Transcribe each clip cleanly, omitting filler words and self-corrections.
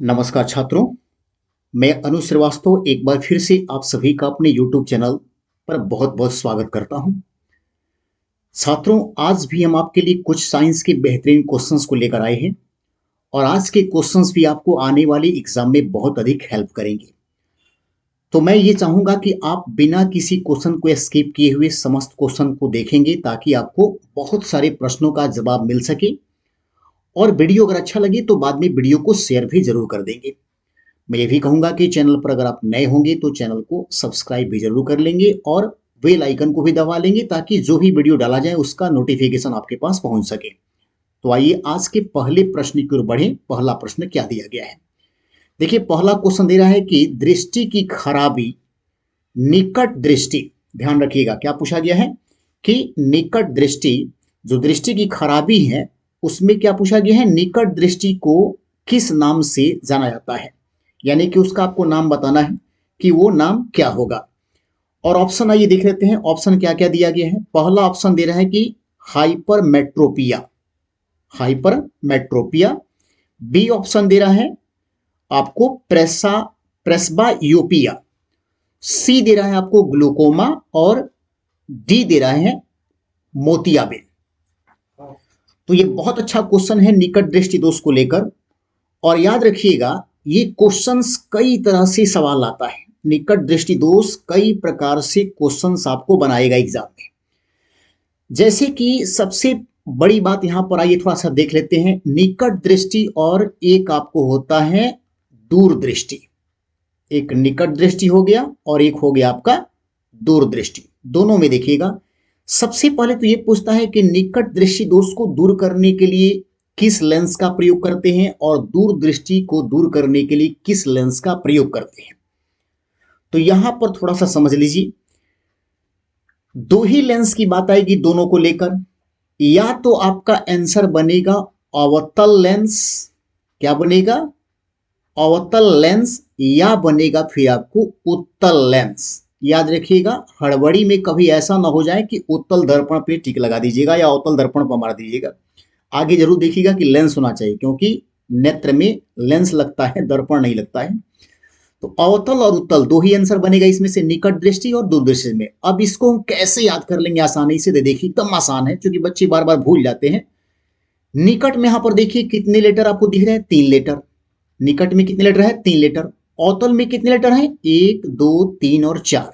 नमस्कार छात्रों, मैं अनु श्रीवास्तव एक बार फिर से आप सभी का अपने YouTube चैनल पर बहुत बहुत स्वागत करता हूं। छात्रों, आज भी हम आपके लिए कुछ साइंस के बेहतरीन क्वेश्चंस को लेकर आए हैं और आज के क्वेश्चंस भी आपको आने वाली एग्जाम में बहुत अधिक हेल्प करेंगे। तो मैं ये चाहूंगा कि आप बिना किसी क्वेश्चन को स्किप किए हुए समस्त क्वेश्चन को देखेंगे ताकि आपको बहुत सारे प्रश्नों का जवाब मिल सके। और वीडियो अगर अच्छा लगे तो बाद में वीडियो को शेयर भी जरूर कर देंगे। मैं ये भी कहूंगा कि चैनल पर अगर आप नए होंगे तो चैनल को सब्सक्राइब भी जरूर कर लेंगे और बेल आइकन को भी दबा लेंगे ताकि जो भी वीडियो डाला जाए उसका नोटिफिकेशन आपके पास पहुंच सके। तो आइए आज के पहले प्रश्न की ओर बढ़े। पहला प्रश्न क्या दिया गया है? देखिए, पहला क्वेश्चन दे रहा है कि दृष्टि की खराबी, निकट दृष्टि, ध्यान रखिएगा क्या पूछा गया है कि निकट दृष्टि, जो दृष्टि की खराबी है उसमें क्या पूछा गया है, निकट दृष्टि को किस नाम से जाना जाता है, यानी कि उसका आपको नाम बताना है कि वो नाम क्या होगा। और ऑप्शन आइए देख लेते हैं, ऑप्शन क्या क्या दिया गया है। पहला ऑप्शन दे रहा है कि हाइपरमेट्रोपिया, हाइपरमेट्रोपिया। बी ऑप्शन दे रहा है आपको प्रेस्बायोपिया। सी दे रहा है आपको ग्लूकोमा और डी दे रहा है मोतियाबिंद। तो ये बहुत अच्छा क्वेश्चन है निकट दृष्टि दोष को लेकर। और याद रखिएगा, ये क्वेश्चंस कई तरह से सवाल आता है। निकट दृष्टि दोष कई प्रकार से क्वेश्चंस आपको बनाएगा एग्जाम में। जैसे कि सबसे बड़ी बात यहां पर आइए थोड़ा सा देख लेते हैं, निकट दृष्टि और एक आपको होता है दूरदृष्टि। एक निकट दृष्टि हो गया और एक हो गया आपका दूरदृष्टि। दोनों में देखिएगा, सबसे पहले तो ये पूछता है कि निकट दृष्टि दोष को दूर करने के लिए किस लेंस का प्रयोग करते हैं और दूरदृष्टि को दूर करने के लिए किस लेंस का प्रयोग करते हैं। तो यहां पर थोड़ा सा समझ लीजिए, दो ही लेंस की बात आएगी दोनों को लेकर। या तो आपका आंसर बनेगा अवतल लेंस, क्या बनेगा, अवतल लेंस, या बनेगा फिर आपको उत्तल लेंस। याद रखिएगा, हड़बड़ी में कभी ऐसा ना हो जाए कि उत्तल दर्पण पे टिक लगा दीजिएगा या अवतल दर्पण पर मार दीजिएगा। आगे जरूर देखिएगा कि लेंस होना चाहिए, क्योंकि नेत्र में लेंस लगता है, दर्पण नहीं लगता है। तो अवतल और उत्तल दो ही आंसर बनेगा इसमें से, निकट दृष्टि और दूरदृष्टि में। अब इसको हम कैसे याद कर लेंगे आसानी से, देखिए एकदम आसान है, क्योंकि बच्चे बार बार भूल जाते हैं। निकट में यहां पर देखिए कितने लेटर आपको दिख रहे हैं, 3 लेटर। निकट में कितने लेटर है, 3 लेटर। अवतल में कितने लेटर है, 1 2 3 और 4।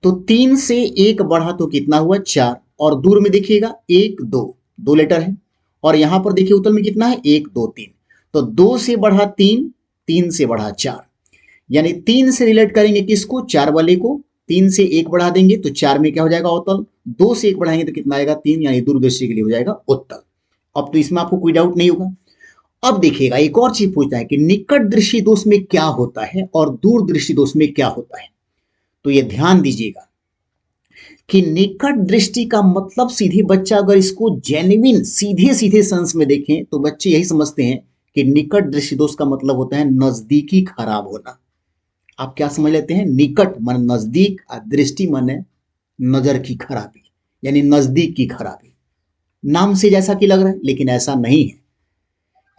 तो 3 से 1 बढ़ा तो कितना हुआ, 4। और दूर में देखिएगा 1 2, 2 लेटर है। और यहां पर देखिए उत्तल में कितना है, 1 2 3। तो 2 से बढ़ा 3, 3 से बढ़ा 4, यानी 3 से रिलेट करेंगे किसको, 4 वाले को। 3 से 1 बढ़ा देंगे तो 4 में क्या हो जाएगा, अवतल। 2 से 1 बढ़ाएंगे तो कितना आएगा, 3, यानी दूरदृष्टि के लिए हो जाएगा उत्तल। अब तो इसमें आपको कोई डाउट नहीं होगा। अब देखिएगा, एक और चीज पूछता है कि निकट दृष्टि दोष में क्या होता है और दूरदृष्टि दोष में क्या होता है। तो ये ध्यान दीजिएगा कि निकट दृष्टि का मतलब, सीधे बच्चा अगर इसको जेन्युइन सीधे सीधे सेंस में देखें तो बच्चे यही समझते हैं कि निकट दृष्टि दोष का मतलब होता है नजदीकी खराब होना। आप क्या समझ लेते हैं, निकट मन नजदीक और दृष्टि मन है नजर की खराबी, यानी नजदीक की खराबी। नाम से जैसा कि लग रहा है, लेकिन ऐसा नहीं है।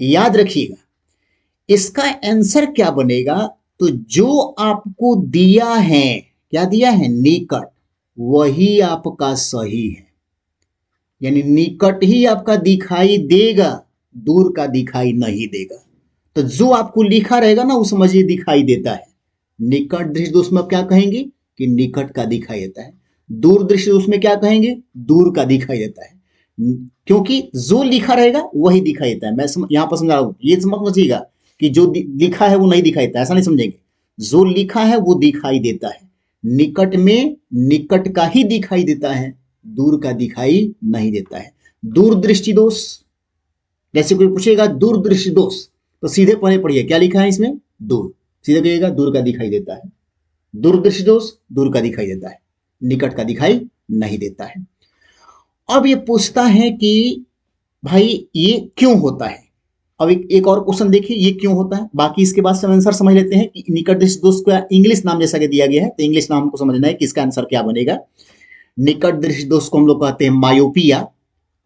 याद रखिएगा, इसका आंसर क्या बनेगा, तो जो आपको दिया है, क्या दिया है, निकट, वही आपका सही है। यानी निकट ही आपका दिखाई देगा, दूर का दिखाई नहीं देगा। तो जो आपको लिखा रहेगा ना, वो समझिए दिखाई देता है। निकट दृष्टि दोष में आप क्या कहेंगे कि निकट का दिखाई देता है। दूर दृष्टि दोष में क्या कहेंगे, दूर का दिखाई देता है। क्योंकि जो लिखा रहेगा वही दिखाई देता है। मैं यहां पर समझा रहा हूं, ये समझिएगा कि जो लिखा है वो नहीं दिखाई देता, ऐसा नहीं समझेंगे। जो लिखा है वो दिखाई देता है। निकट में निकट का ही दिखाई देता है, दूर का दिखाई नहीं देता है। दूरदृष्टि दोष, जैसे कोई पूछेगा दूरदृष्टि दोष, तो सीधे पढ़े पढ़िए क्या लिखा है इसमें, दूर। सीधे कहिएगा दूर का दिखाई देता है। दूरदृष्टि दोष दूर का दिखाई देता है, निकट का दिखाई नहीं देता है। अब ये पूछता है कि भाई ये क्यों होता है। अब एक और क्वेश्चन देखिए, ये क्यों होता है। बाकी इसके बाद से आंसर समझ लेते हैं कि निकट दृष्टि दोष का इंग्लिश नाम जैसा कि दिया गया है, तो इंग्लिश नाम को समझना है कि इसका आंसर क्या बनेगा। निकट दृष्टि दोष को हम लोग कहते हैं मायोपिया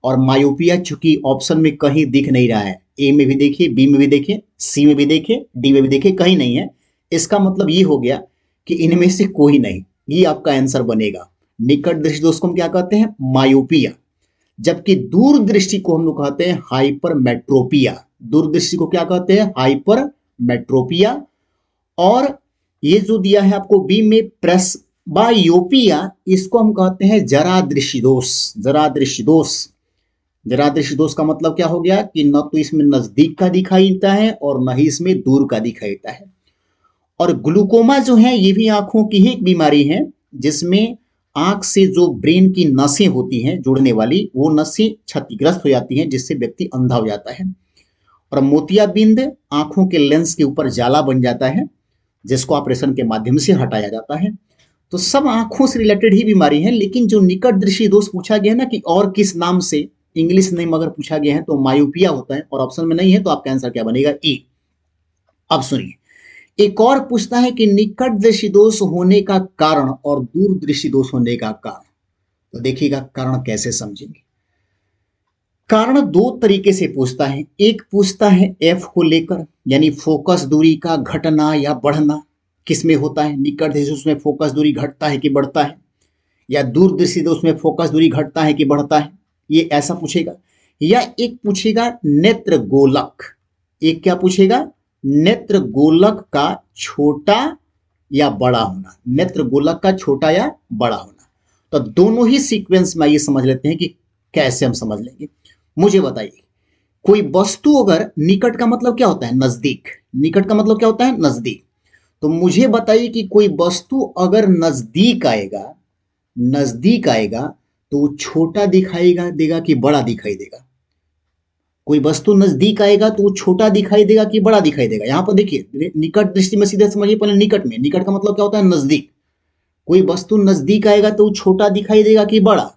और मायोपिया चूंकि ऑप्शन में कहीं दिख नहीं रहा है, ए में भी देखिए, बी में भी देखिए, सी में भी देखिए, डी में भी देखिए, कहीं नहीं है, इसका मतलब ये हो गया कि इनमें से कोई नहीं, ये आपका आंसर बनेगा। निकट दृष्टि दोष को हम क्या कहते हैं? मायोपिया। जबकि दूरदृष्टि को हम लोग कहते हैं हाइपरमेट्रोपिया। दूरदृष्टि को क्या कहते हैं? हाइपरमेट्रोपिया। और ये जो दिया है आपको बी में प्रेसबायोपिया, इसको हम कहते हैं जरा दृष्टि दोष। जरा दृष्टि दोष। जरा दृष्टि दोष का मतलब क्या हो गया कि न तो इसमें नजदीक का दिखाई देता है और न ही इसमें दूर का दिखाई देता है। और ग्लूकोमा जो है ये भी आंखों की ही एक बीमारी है, जिसमें आंख से जो ब्रेन की नसें होती हैं जुड़ने वाली, वो नसें क्षतिग्रस्त हो जाती हैं, जिससे व्यक्ति अंधा हो जाता है। और मोतियाबिंद आंखों के लेंस के ऊपर जाला बन जाता है, जिसको ऑपरेशन के माध्यम से हटाया जाता है। तो सब आंखों से रिलेटेड ही बीमारी है। लेकिन जो निकट दृष्टि दोष पूछा गया ना कि और किस नाम से, इंग्लिश नेम अगर पूछा गया है तो मायोपिया होता है, और ऑप्शन में नहीं है, तो आपका आंसर क्या बनेगा? ए। अब सुनिए, एक और पूछता है कि निकट दृष्टि दोष होने का कारण और दूर दृष्टि दोष होने का कारण। तो देखिएगा कारण कैसे समझेंगे। कारण दो तरीके से पूछता है। एक पूछता है एफ को लेकर, यानी फोकस दूरी का घटना या बढ़ना किसमें होता है। निकट दृष्टि दोष में फोकस दूरी घटता है कि बढ़ता है, या दूर दृष्टि दोष में फोकस दूरी घटता है कि बढ़ता है, ये ऐसा पूछेगा। या एक पूछेगा नेत्र गोलक। एक क्या पूछेगा? नेत्र गोलक का छोटा या बड़ा होना। नेत्र गोलक का छोटा या बड़ा होना। तो दोनों ही सीक्वेंस में ये समझ लेते हैं कि कैसे हम समझ लेंगे। मुझे बताइए, कोई वस्तु अगर, निकट का मतलब क्या होता है? नजदीक। निकट का मतलब क्या होता है? नजदीक। तो मुझे बताइए कि कोई वस्तु अगर नजदीक आएगा, नजदीक आएगा तो वो छोटा दिखाएगा देगा कि बड़ा दिखाई देगा? कोई वस्तु नजदीक आएगा तो वो छोटा दिखाई देगा कि बड़ा दिखाई देगा? यहां पर देखिए, निकट दृष्टि में सीधे समझिए पहले निकट में। निकट का मतलब क्या होता है? नजदीक। कोई वस्तु नजदीक आएगा तो वो छोटा दिखाई देगा कि बड़ा?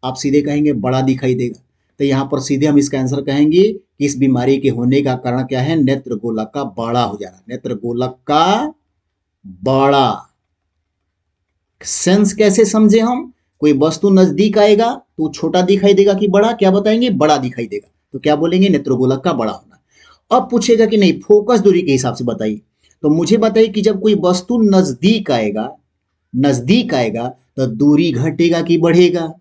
आप सीधे कहेंगे बड़ा दिखाई देगा। तो यहां पर सीधे हम इसका आंसर कहेंगे कि इस बीमारी के होने का कारण क्या है? नेत्र गोलक का बड़ा हो जाना। नेत्र गोलक का बड़ा। सेंस कैसे समझे हम? कोई वस्तु नजदीक आएगा तो छोटा दिखाई देगा कि बड़ा? क्या बताएंगे? बड़ा दिखाई देगा। तो क्या बोलेंगे? नेत्रगोलक का बड़ा होना। अब पूछेगा कि नहीं, फोकस दूरी के हिसाब से बताइए। तो मुझे बताइए कि जब कोई वस्तु नजदीक आएगा, नजदीक आएगा तो दूरी घटेगा कि बढ़ेगा?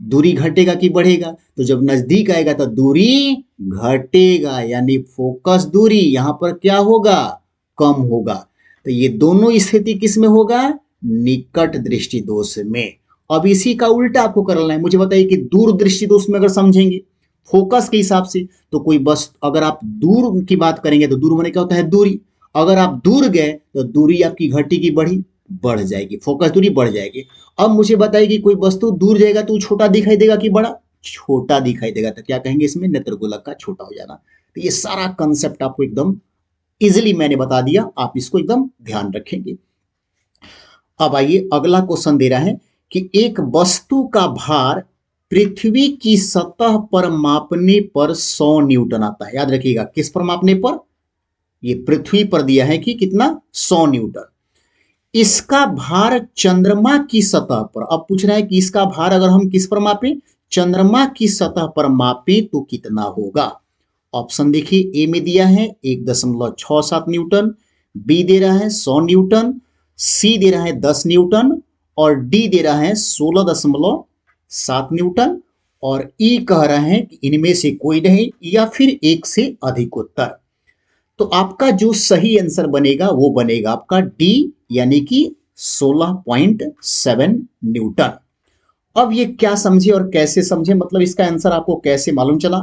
दूरी घटेगा कि बढ़ेगा? तो जब नजदीक आएगा तो दूरी घटेगा, यानी फोकस दूरी यहां पर क्या होगा? कम होगा। तो ये दोनों स्थिति किस में होगा? निकट दृष्टि दोष में। अब इसी का उल्टा आपको करना है। मुझे बताइए कि दूर दृष्टि दोष में अगर समझेंगे फोकस के हिसाब से, तो कोई बस, अगर आप दूर की बात करेंगे तो दूर माने क्या होता है? दूरी। अगर आप दूर गए तो दूरी आपकी घटी की बढ़ी? बढ़ जाएगी, फोकस दूरी बढ़ जाएगी। अब मुझे बताइए कि कोई वस्तु दूर जाएगा तो छोटा दिखाई देगा कि बड़ा? छोटा दिखाई देगा। तो क्या कहेंगे इसमें? नेत्रगोलक का छोटा हो जाना। तो ये सारा कंसेप्ट आपको एकदम इजिली मैंने बता दिया, आप इसको एकदम ध्यान रखेंगे। अब आइए, अगला क्वेश्चन दे रहा है कि एक वस्तु का भार पृथ्वी की सतह पर मापने पर 100 न्यूटन आता है। याद रखिएगा, किस पर मापने पर? ये पृथ्वी पर दिया है कि कितना? 100 न्यूटन। इसका भार चंद्रमा की सतह पर, अब पूछ रहा है कि इसका भार अगर हम किस पर मापें? चंद्रमा की सतह पर मापें तो कितना होगा? ऑप्शन देखिए, ए में दिया है 1.67 न्यूटन, बी दे रहा है 100 न्यूटन, सी दे रहा है 10 न्यूटन, और डी दे रहा है 16.7 न्यूटन, और ई कह रहा है कि इनमें से कोई नहीं या फिर एक से अधिक उत्तर। तो आपका जो सही आंसर बनेगा वो बनेगा आपका डी, यानी कि 16.7 न्यूटन। अब ये क्या समझे और कैसे समझे, मतलब इसका आंसर आपको कैसे मालूम चला?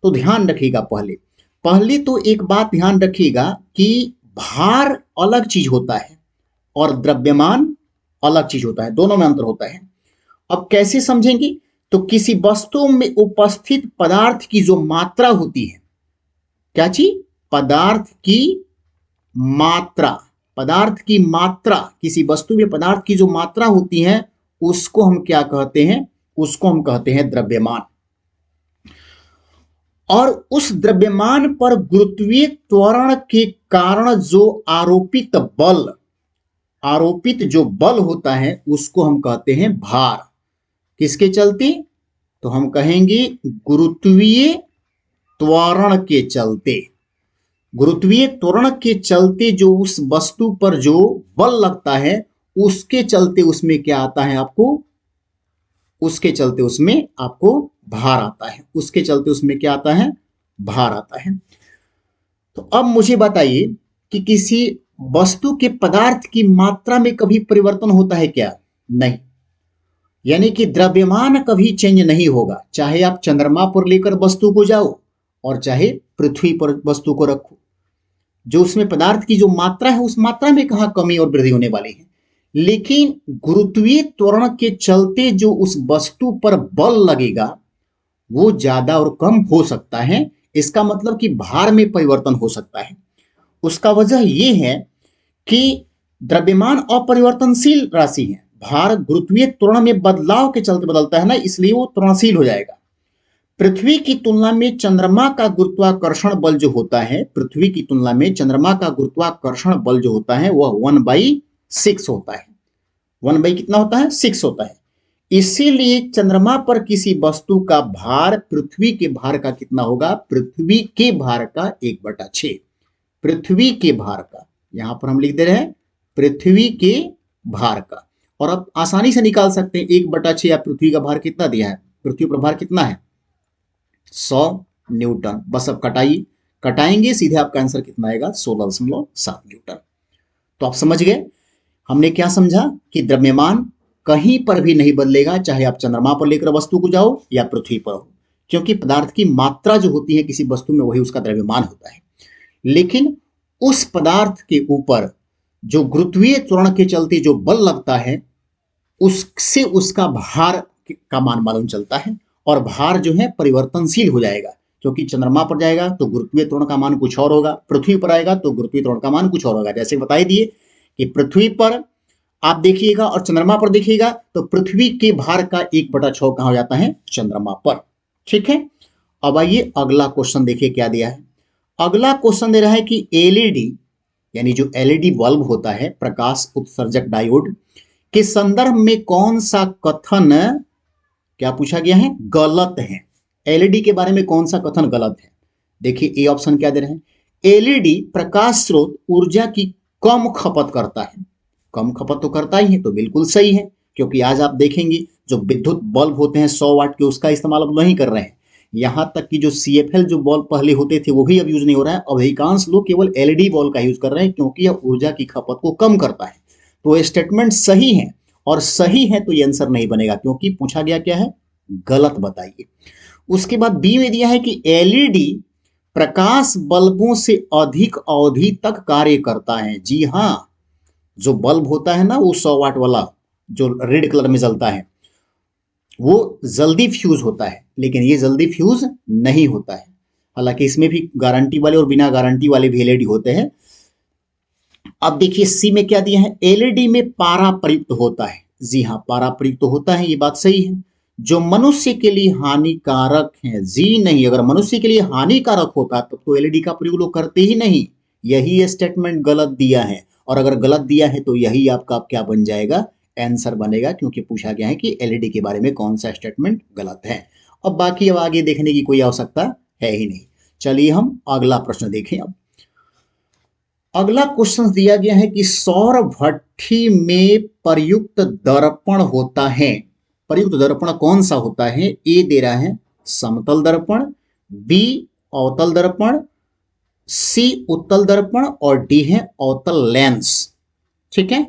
तो ध्यान रखिएगा, पहले पहले तो एक बात ध्यान रखिएगा कि भार अलग चीज होता है और द्रव्यमान अलग चीज होता है, दोनों में अंतर होता है। अब कैसे समझेंगे? तो किसी वस्तु में उपस्थित पदार्थ की जो मात्रा होती है, क्या चीज? पदार्थ की मात्रा। पदार्थ की मात्रा, किसी वस्तु में पदार्थ की जो मात्रा होती है उसको हम क्या कहते हैं? उसको हम कहते हैं द्रव्यमान। और उस द्रव्यमान पर गुरुत्वीय त्वरण के कारण जो आरोपित जो बल होता है उसको हम कहते हैं भार। किसके चलते? तो हम कहेंगे गुरुत्वीय त्वरण के चलते, गुरुत्वीय त्वरण के चलते जो उस वस्तु पर जो बल लगता है उसके चलते उसमें क्या आता है आपको, उसके चलते उसमें आपको भार आता है, उसके चलते उसमें क्या आता है, भार आता है। तो अब मुझे बताइए कि किसी वस्तु के पदार्थ की मात्रा में कभी परिवर्तन होता है क्या? नहीं। यानी कि द्रव्यमान कभी चेंज नहीं होगा, चाहे आप चंद्रमा पर लेकर वस्तु को जाओ और चाहे पृथ्वी पर वस्तु को रखो, जो उसमें पदार्थ की जो मात्रा है उस मात्रा में कहाँ कमी और वृद्धि होने वाली है। लेकिन गुरुत्वीय त्वरण के चलते जो उस वस्तु पर बल लगेगा वो ज्यादा और कम हो सकता है। इसका मतलब कि भार में परिवर्तन हो सकता है। उसका वजह यह है कि द्रव्यमान अपरिवर्तनशील राशि है, भार गुरुत्वीय त्वरण में बदलाव के चलते बदलता है ना, इसलिए वो त्वरणशील हो जाएगा। पृथ्वी की तुलना में चंद्रमा का गुरुत्वाकर्षण बल जो होता है, पृथ्वी की तुलना में चंद्रमा का गुरुत्वाकर्षण बल जो होता है वह 1/6 होता है। 1 कितना होता है? 6 होता है। इसीलिए चंद्रमा पर किसी वस्तु का भार पृथ्वी के भार का कितना होगा? पृथ्वी के भार का 1/6। पृथ्वी के भार का, यहां पर हम लिख दे रहे हैं पृथ्वी के भार का। और अब आसानी से निकाल सकते हैं 1/6 या पृथ्वी का भार कितना दिया है, पृथ्वी पर भार कितना है? 100 न्यूटन। बस अब कटाइए, कटाएंगे सीधे आपका आंसर कितना आएगा? 16.7 न्यूटन। तो आप समझ गए हमने क्या समझा कि द्रव्यमान कहीं पर भी नहीं बदलेगा, चाहे आप चंद्रमा पर लेकर वस्तु को जाओ या पृथ्वी पर हो, क्योंकि पदार्थ की मात्रा जो होती है किसी वस्तु में वही उसका द्रव्यमान होता है। लेकिन उस पदार्थ के ऊपर जो गुरुत्वीय त्वरण के चलते जो बल लगता है उससे उसका भार का मान मालूम चलता है, और भार जो है परिवर्तनशील हो जाएगा, क्योंकि चंद्रमा पर जाएगा तो गुरुत्वीय त्वरण का मान कुछ और होगा, पृथ्वी पर आएगा तो गुरुत्वीय त्वरण का मान कुछ और होगा। जैसे बता दिए कि पृथ्वी पर आप देखिएगा और चंद्रमा पर देखिएगा तो पृथ्वी के भार का 1/6 कहां हो जाता है? चंद्रमा पर। ठीक है, अब आइए अगला क्वेश्चन देखिए क्या दिया है। अगला क्वेश्चन दे रहा है कि एलईडी यानी जो एलईडी बल्ब होता है, प्रकाश उत्सर्जक डायोड, के संदर्भ में कौन सा कथन क्या पूछा गया है? गलत है। एलईडी के बारे में कौन सा कथन गलत है? देखिए ए ऑप्शन क्या दे रहे हैं, एलईडी प्रकाश स्रोत ऊर्जा की कम खपत करता है। कम खपत तो करता ही है, तो बिल्कुल सही है, क्योंकि आज आप देखेंगे जो विद्युत बल्ब होते हैं 100 वाट के, उसका इस्तेमाल अब नहीं कर रहे हैं। यहां तक कि जो सीएफएल जो बल्ब पहले होते थे वो भी अब यूज नहीं हो रहा है। अधिकांश लोग केवल एलईडी बल्ब का यूज कर रहे हैं, क्योंकि यह ऊर्जा की खपत को कम करता है। तो स्टेटमेंट सही है, और सही है तो ये आंसर नहीं बनेगा, क्योंकि पूछा गया क्या है? गलत बताइए। उसके बाद बी में दिया है कि एलईडी प्रकाश बल्बों से अधिक अवधि तक कार्य करता है। जी हां, जो बल्ब होता है ना वो 100 वाट वाला जो रेड कलर में जलता है वो जल्दी फ्यूज होता है, लेकिन ये जल्दी फ्यूज नहीं होता है। हालांकि इसमें भी गारंटी वाले और बिना गारंटी वाले भी एलईडी होते हैं। अब देखिए सी में क्या दिया है, एलईडी में पारा प्रयुक्त होता है। जी हाँ, पारा प्रयुक्त होता है, ये बात सही है। जो मनुष्य के लिए हानिकारक है, जी नहीं, अगर मनुष्य के लिए हानिकारक होता तो एलईडी का प्रयोग लोग करते ही नहीं। यही स्टेटमेंट गलत दिया है, और अगर गलत दिया है तो यही आपका क्या बन जाएगा? आंसर बनेगा, क्योंकि पूछा गया है कि एलईडी के बारे में कौन सा स्टेटमेंट गलत है। अब बाकी अब आगे देखने की कोई आवश्यकता है ही नहीं। चलिए हम अगला प्रश्न देखें। अब अगला क्वेश्चन दिया गया है कि सौर भट्ठी में प्रयुक्त दर्पण होता है। प्रयुक्त दर्पण कौन सा होता है? ए दे रहा है समतल दर्पण, बी अवतल दर्पण, सी उत्तल दर्पण, और डी है अवतल लेंस। ठीक है,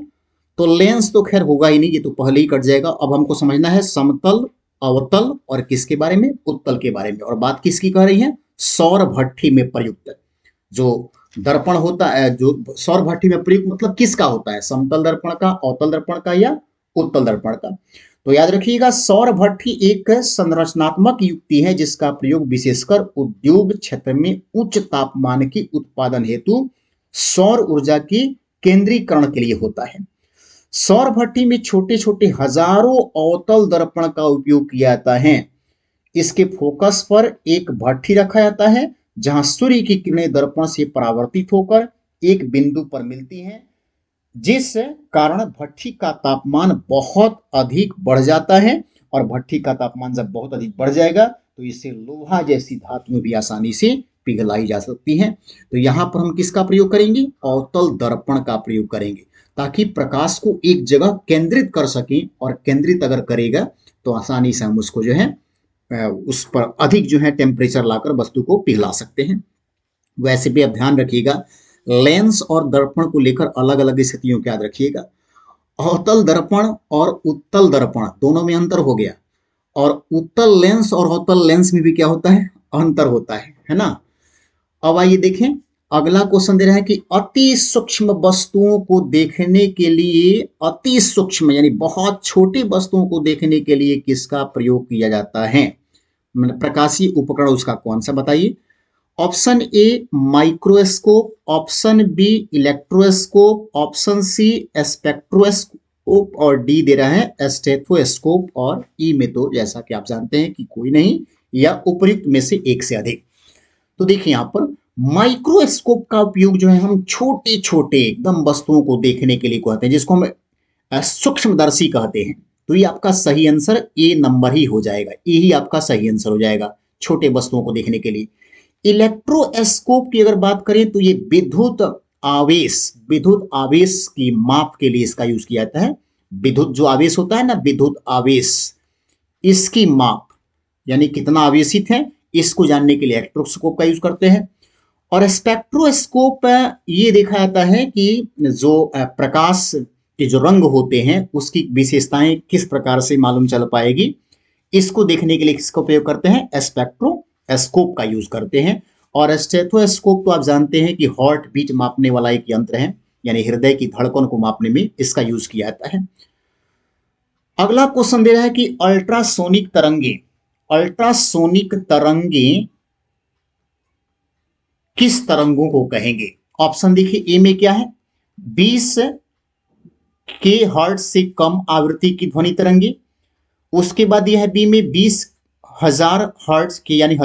तो लेंस तो खैर होगा ही नहीं, ये तो पहले ही कट जाएगा। अब हमको समझना है समतल, अवतल और किसके बारे में? उत्तल के बारे में। और बात किसकी कह रही है? सौर भट्ठी में प्रयुक्त जो दर्पण होता है, जो सौर भट्ठी में प्रयुक्त मतलब किसका होता है? समतल दर्पण का, अवतल दर्पण का, या उत्तल दर्पण का? तो याद रखिएगा, सौर भट्ठी एक संरचनात्मक युक्ति है जिसका प्रयोग विशेषकर उद्योग क्षेत्र में उच्च तापमान की उत्पादन हेतु सौर ऊर्जा की केंद्रीकरण के लिए होता है। सौर भट्ठी में छोटे छोटे हजारों अवतल दर्पण का उपयोग किया जाता है। इसके फोकस पर एक भट्ठी रखा जाता है जहां सूर्य की किरणें दर्पण से परावर्तित होकर एक बिंदु पर मिलती हैं, जिस कारण भट्ठी का तापमान बहुत अधिक बढ़ जाता है और भट्ठी का तापमान जब बहुत अधिक बढ़ जाएगा तो इससे लोहा जैसी धातुएं भी आसानी से पिघलाई जा सकती हैं। तो यहाँ पर हम किसका प्रयोग करेंगे? अवतल दर्पण का प्रयोग करेंगे, ताकि प्रकाश को एक जगह केंद्रित कर सकें, और केंद्रित अगर करेगा तो आसानी से हम उसको जो है उस पर अधिक जो है टेम्परेचर लाकर वस्तु को पिघला सकते हैं। वैसे भी आप ध्यान रखिएगा, लेंस और दर्पण को लेकर अलग अलग स्थितियों को याद रखिएगा। अवतल दर्पण और उत्तल दर्पण दोनों में अंतर हो गया, और उत्तल लेंस और अवतल लेंस में भी क्या होता है? अंतर होता है ना। अब आइए देखें, अगला क्वेश्चन दे रहा है कि अति सूक्ष्म वस्तुओं को देखने के लिए, अति सूक्ष्म यानी बहुत छोटी वस्तुओं को देखने के लिए किसका प्रयोग किया जाता है? मतलब प्रकाशीय उपकरण उसका कौन सा, बताइए। Option A microscope, option B electroscope, option C spectroscope, और डी दे रहा है स्टेथोस्कोप, और ई में तो जैसा कि आप जानते हैं कि कोई नहीं, या उपयुक्त में से एक से अधिक। तो देखिए यहाँ पर माइक्रोस्कोप का उपयोग जो है हम छोटे छोटे एकदम वस्तुओं को देखने के लिए कहते हैं, जिसको हम सूक्ष्मदर्शी कहते हैं। तो ये आपका सही आंसर ए नंबर ही हो जाएगा, ये ही आपका सही आंसर हो जाएगा, छोटे वस्तुओं को देखने के लिए। इलेक्ट्रोस्कोप की अगर बात करें तो ये विद्युत आवेश की माप के लिए इसका यूज किया जाता है। विद्युत जो आवेश होता है ना, विद्युत आवेश, इसकी माप यानी कितना आवेशित है, इसको जानने के लिए इलेक्ट्रोस्कोप का यूज करते हैं। और स्पेक्ट्रोस्कोप ये देखा जाता है कि जो प्रकाश के जो रंग होते हैं उसकी विशेषताएं किस प्रकार से मालूम चल पाएगी, इसको देखने के लिए किसका उपयोग करते हैं? स्पेक्ट्रोस्कोप का यूज करते हैं। और स्टेथोस्कोप तो आप जानते हैं कि हार्ट बीट मापने वाला एक यंत्र है, यानी हृदय की धड़कन को मापने में इसका यूज किया जाता है। अगला क्वेश्चन दे रहा है कि अल्ट्रासोनिक तरंगे किस तरंगों को कहेंगे? ऑप्शन देखिए, ए में क्या है? 20 के हर्ट्ज से कम आवृत्ति की ध्वनि तरंगे। उसके बाद यह है बी में 20,000 हर्ट्ज के, यानी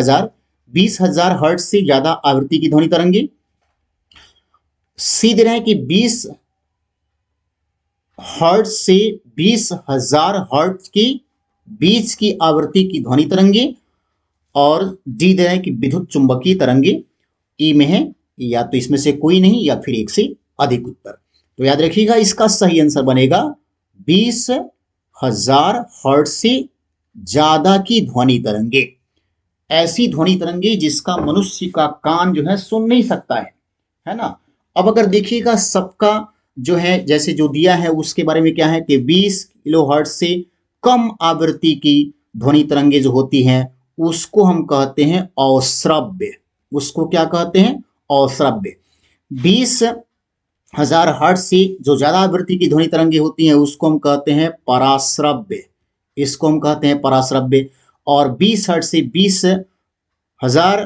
20,000 हर्ट्ज से ज्यादा आवृत्ति की ध्वनि तरंगे। सी दे रहा है कि 20 हर्ट्ज से 20,000 हर्ट्ज के बीच की आवृत्ति की ध्वनि तरंगे। और डी दे रहा है कि विद्युत चुंबकीय तरंगे। ई में है या तो इसमें से कोई नहीं या फिर एक से अधिक उत्तर। तो याद रखिएगा, इसका सही आंसर बनेगा 20,000 हर्ट्ज से ज्यादा की ध्वनि तरंगे, ऐसी ध्वनि तरंगे जिसका मनुष्य का कान जो है सुन नहीं सकता है ना। अब अगर देखिएगा सबका जो है जैसे जो दिया है उसके बारे में क्या है कि 20 किलोहर्ट्ज से कम आवृत्ति की ध्वनि तरंगे जो होती हैं उसको हम कहते हैं अश्रव्य। उसको क्या कहते हैं? अश्रव्य। 20,000 हर्ट्ज से जो ज्यादा आवृत्ति की ध्वनि तरंगे होती हैं उसको हम कहते हैं पराश्रव्य, इसको हम कहते हैं पराश्रव्य। और 20 हर्ट्ज से 20,000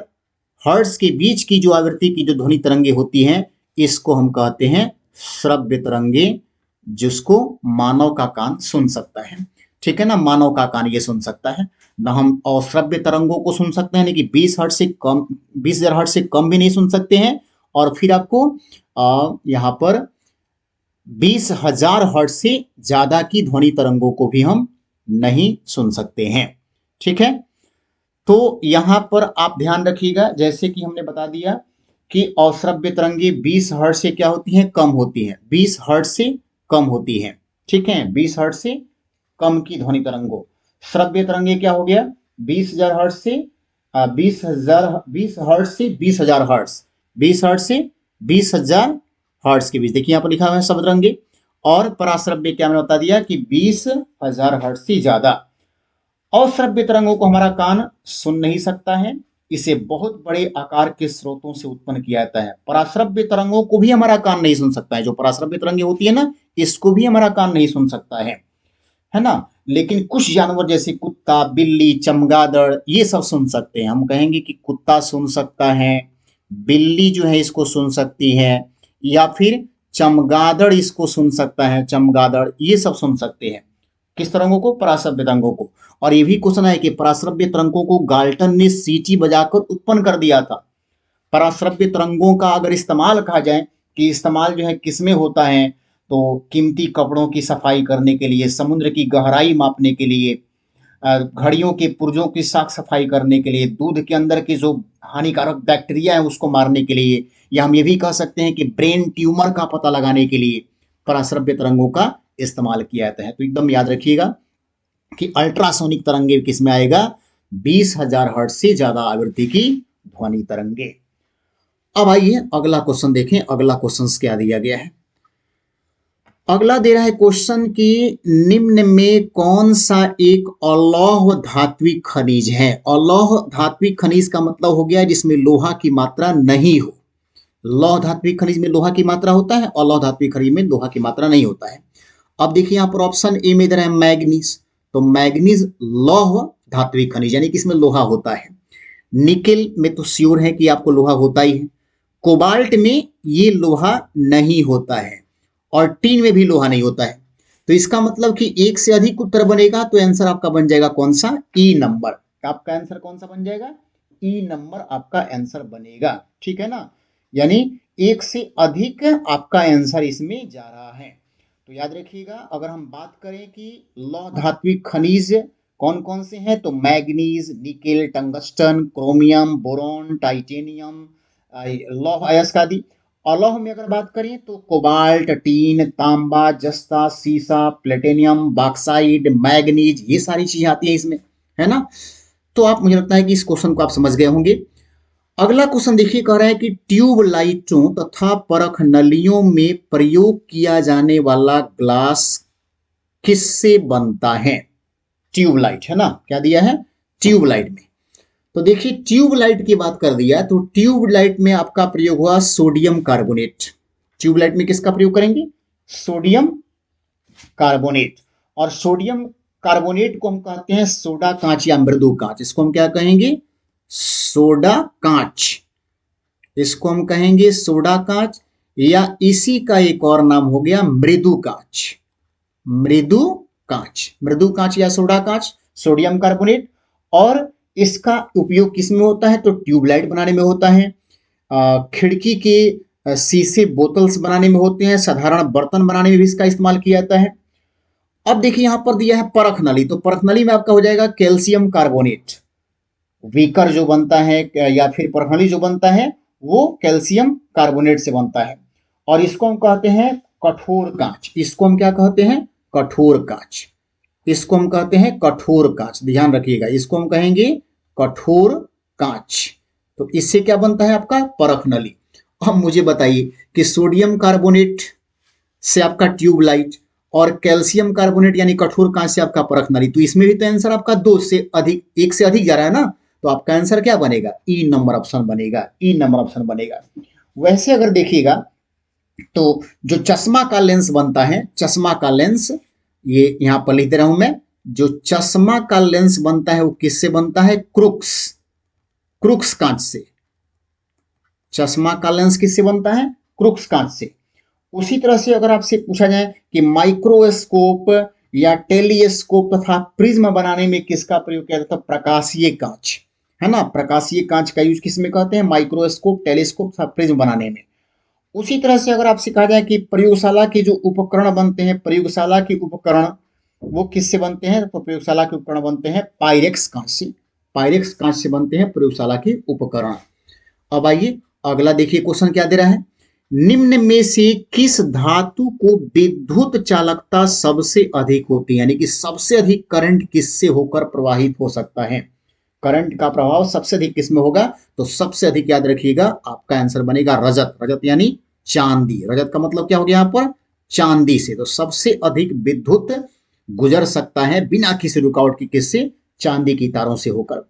हर्ट्ज के बीच की जो आवृत्ति की जो ध्वनि तरंगे होती हैं इसको हम कहते हैं श्रव्य तरंगे, जिसको मानव का कान सुन सकता है। ठीक है ना, मानव का कान ये सुन सकता है ना। हम अश्रव्य तरंगों को सुन सकते हैं, लेकिन 20,000 हर्ट्ज से कम भी नहीं सुन सकते हैं। और फिर आपको यहाँ पर 20,000 हर्ट्ज से ज्यादा की ध्वनि तरंगों को भी हम नहीं सुन सकते हैं। ठीक है, तो यहाँ पर आप ध्यान रखिएगा, जैसे कि हमने बता दिया कि अश्रव्य तरंगे 20 हर्ट्ज से क्या होती हैं? कम होती हैं, 20 हर्ट्ज से कम होती हैं। ठीक है, 20 हर्ट्ज से कम की ध्वनि तरंगों। श्रव्य तरंगे क्या हो गया? 20,000 हर्ट्ज से 20 हर्ट्ज से 20,000 हर्ट्ज, 20 हर्ट्ज से 20,000 हर्ट्ज के बीच। देखिए यहाँ पर लिखा हुआ है शब्द तरंगे। और पराश्रव्य क्या मैंने बता दिया कि 20,000 हर्ट्ज से ज्यादा। अश्रव्य तरंगों को हमारा कान सुन नहीं सकता है, इसे बहुत बड़े आकार के स्रोतों से उत्पन्न किया जाता है। पराश्रव्य तरंगों को भी हमारा कान नहीं सुन सकता है, जो पराश्रव्य तरंगे होती है ना, इसको भी हमारा कान नहीं सुन सकता है ना। लेकिन कुछ जानवर जैसे कुत्ता, बिल्ली, चमगादड़ ये सब सुन सकते हैं। हम कहेंगे कि कुत्ता सुन सकता है, बिल्ली जो है इसको सुन सकती है, या फिर चमगादड़ इसको सुन सकता है, चमगादड़ ये सब सुन सकते हैं। किस तरंगों को? पराश्रव्य तरंगों को। और ये भी क्वेश्चन है कि पराश्रव्य तरंगों को गाल्टन ने सीटी बजाकर उत्पन्न कर दिया था। पराश्रव्य तरंगों का अगर इस्तेमाल कहा जाए कि इस्तेमाल जो है किसमें होता है, तो कीमती कपड़ों की सफाई करने के लिए, समुद्र की गहराई मापने के लिए, घड़ियों के पुर्जों की साफ सफाई करने के लिए, दूध के अंदर के जो हानिकारक बैक्टीरिया है उसको मारने के लिए, या हम ये भी कह सकते हैं कि ब्रेन ट्यूमर का पता लगाने के लिए पराश्रव्य तरंगों का इस्तेमाल किया जाता है। तो एकदम याद रखिएगा कि अल्ट्रासोनिक तरंगे किसमें आएगा, 20,000 हर्ट्ज से ज्यादा आवृत्ति की ध्वनि तरंगे। अब आइए अगला क्वेश्चन देखें। अगला क्वेश्चन क्या दिया गया है। अगला दे रहा है क्वेश्चन कि निम्न में कौन सा एक अलौह धात्विक खनिज है। अलौह धात्विक खनिज का मतलब हो गया जिसमें लोहा की मात्रा नहीं हो। लौह धात्विक खनिज में लोहा की मात्रा होता है, अलौह धात्विक खनिज में लोहा की मात्रा नहीं होता है। अब देखिए यहाँ पर ऑप्शन ए में दे रहा है मैग्नीज, तो मैग्नीज लौह धात्विक खनिज यानी कि इसमें लोहा होता है। निकेल में तो श्योर है कि आपको लोहा होता ही है। कोबाल्ट में ये लोहा नहीं होता है और टीन में भी लोहा नहीं होता है। तो इसका मतलब कि एक से अधिक उत्तर बनेगा तो आंसर आपका बन जाएगा कौन सा, ई नंबर। आपका आंसर कौन सा बन जाएगा, ई नंबर आपका आंसर बनेगा। ठीक है ना, यानी एक से अधिक आपका आंसर इसमें जा रहा है। तो याद रखिएगा, अगर हम बात करें कि लौह धात्विक खनिज कौन कौन से हैं, तो manganese, nickel, tungsten, chromium, boron, titanium, लौह अयस्क आदि। अलौह में अगर बात करें तो कोबाल्ट, टीन, तांबा, जस्ता, सीसा, प्लेटिनियम, बॉक्साइड, मैग्नीज, ये सारी चीजें आती है इसमें, है ना। तो आप, मुझे लगता है कि इस क्वेश्चन को आप समझ गए होंगे। अगला क्वेश्चन देखिए, कह रहा है कि ट्यूबलाइटों तथा परख नलियों में प्रयोग किया जाने वाला ग्लास किससे बनता है। ट्यूबलाइट है ना, क्या दिया है, ट्यूबलाइट में। तो देखिए ट्यूबलाइट की बात कर दिया तो ट्यूबलाइट में आपका प्रयोग हुआ सोडियम कार्बोनेट। ट्यूबलाइट में किसका प्रयोग करेंगे, सोडियम कार्बोनेट। और सोडियम कार्बोनेट को हम कहते हैं सोडा कांच या मृदु कांच। इसको हम क्या कहेंगे, सोडा कांच। इसको हम कहेंगे सोडा कांच, या इसी का एक और नाम हो गया मृदु कांच। मृदु कांच, मृदु कांच या सोडा कांच, सोडियम कार्बोनेट। और इसका उपयोग किसमें होता है, तो ट्यूबलाइट बनाने में होता है, खिड़की के शीशे बोतल्स बनाने में होते हैं, साधारण बर्तन बनाने में भी इसका इस्तेमाल किया जाता है। अब देखिए यहां पर दिया है परख नली, तो परख नली में आपका हो जाएगा कैल्शियम कार्बोनेट। बीकर जो बनता है या फिर परख नली जो बनता है वो कैल्शियम कार्बोनेट से बनता है। और इसको हम कहते हैं कठोर कांच। इसको हम क्या कहते हैं, कठोर कांच। इसको हम कहते हैं कठोर कांच, ध्यान रखिएगा, इसको हम कहेंगे कठोर कांच। तो इससे क्या बनता है आपका, परख नली। अब मुझे बताइए कि सोडियम कार्बोनेट से आपका ट्यूबलाइट और कैल्शियम कार्बोनेट यानी कठोर कांच से आपका परख नली, तो इसमें भी तो आंसर आपका दो से अधिक, एक से अधिक जा रहा है ना। तो आपका आंसर क्या बनेगा, ई नंबर ऑप्शन बनेगा, ई नंबर ऑप्शन बनेगा। वैसे अगर देखिएगा तो जो चश्मा का लेंस बनता है, चश्मा का लेंस, ये यहां पर लिख दे रहा हूं मैं, जो चश्मा का लेंस बनता है वो किससे बनता है, क्रुक्स, क्रुक्स कांच से। चश्मा का लेंस किससे बनता है, क्रुक्स कांच से। उसी तरह से अगर आपसे पूछा जाए कि माइक्रोस्कोप या टेलीस्कोप तथा प्रिज्म बनाने में किसका प्रयोग किया जाता है, प्रकाशीय कांच, है ना। प्रकाशीय कांच का यूज किसमें कहते हैं, माइक्रोस्कोप, टेलीस्कोप तथा प्रिज्म बनाने में। उसी तरह से अगर आपसे कहा जाए कि प्रयोगशाला के जो उपकरण बनते हैं, प्रयोगशाला के उपकरण वो किससे बनते हैं, तो प्रयोगशाला के उपकरण बनते हैं पायरेक्स कांच से। पायरेक्स कांच से बनते हैं प्रयोगशाला के उपकरण। अब आइए अगला देखिए क्वेश्चन क्या दे रहा है, निम्न में से किस धातु को विद्युत चालकता सबसे अधिक होती है, यानी कि सबसे अधिक करंट किससे होकर प्रवाहित हो सकता है। करंट का प्रभाव सबसे अधिक किसमें होगा, तो सबसे अधिक याद रखिएगा आपका आंसर बनेगा रजत। रजत यानी चांदी। रजत का मतलब क्या हो गया यहाँ पर, चांदी से। तो सबसे अधिक विद्युत गुजर सकता है बिना किसी रुकावट की, किससे, चांदी की तारों से होकर।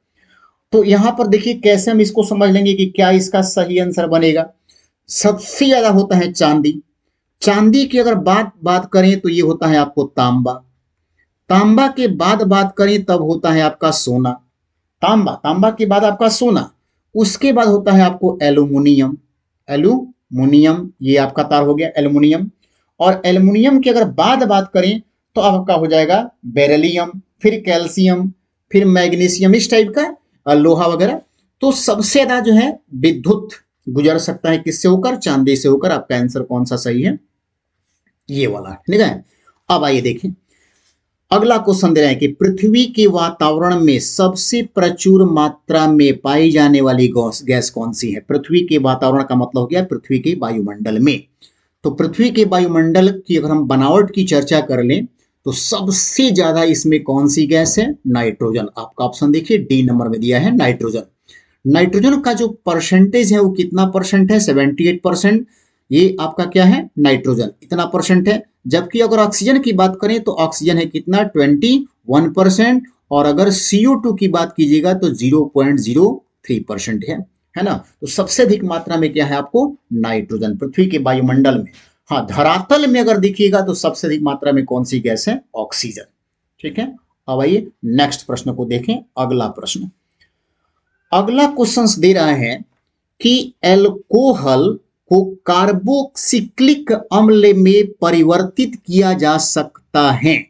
तो यहां पर देखिए कैसे हम इसको समझ लेंगे कि क्या इसका सही आंसर बनेगा। सबसे ज्यादा होता है चांदी। चांदी की अगर बात करें तो ये होता है आपको तांबा। तांबा के बाद बात करें तब होता है आपका सोना। तांबा के बाद आपका सोना, उसके बाद होता है आपको एल्यूमिनियम। एल्यूमिनियम ये आपका तार हो गया एल्यूमिनियम। और एल्यूमिनियम की अगर बात करें तो आपका हो जाएगा बेरिलियम, फिर कैल्शियम, फिर मैग्नीशियम, इस टाइप का लोहा वगैरह। तो सबसे ज्यादा जो है विद्युत गुजर सकता है किससे होकर, चांदी से होकर। आपका आंसर कौन सा सही है, ये वाला, ठीक है। अब आइए देखिए अगला क्वेश्चन दे रहे हैं कि पृथ्वी के वातावरण में सबसे प्रचुर मात्रा में पाई जाने वाली गैस कौन सी है। पृथ्वी के वातावरण का मतलब हो गया पृथ्वी के वायुमंडल में। तो पृथ्वी के वायुमंडल की अगर हम बनावट की चर्चा कर लें तो सबसे ज्यादा इसमें कौन सी गैस है, नाइट्रोजन। आपका ऑप्शन देखिए डी नंबर में दिया है नाइट्रोजन। नाइट्रोजन का जो परसेंटेज है वो कितना परसेंट है, 78%। ये आपका क्या है, नाइट्रोजन इतना परसेंट है। जबकि अगर ऑक्सीजन की बात करें तो ऑक्सीजन है कितना, 21%। और अगर CO2 की बात कीजिएगा तो 0.03% है ना। तो सबसे अधिक मात्रा में क्या है आपको, नाइट्रोजन पृथ्वी के वायुमंडल में। हाँ, धरातल में अगर देखिएगा तो सबसे अधिक मात्रा में कौन सी गैस है, ऑक्सीजन। ठीक है, अब आइए नेक्स्ट प्रश्न को देखें। अगला प्रश्न, अगला क्वेश्चन दे रहा है कि एल्कोहल को कार्बोक्सिलिक अम्ल में परिवर्तित किया जा सकता है।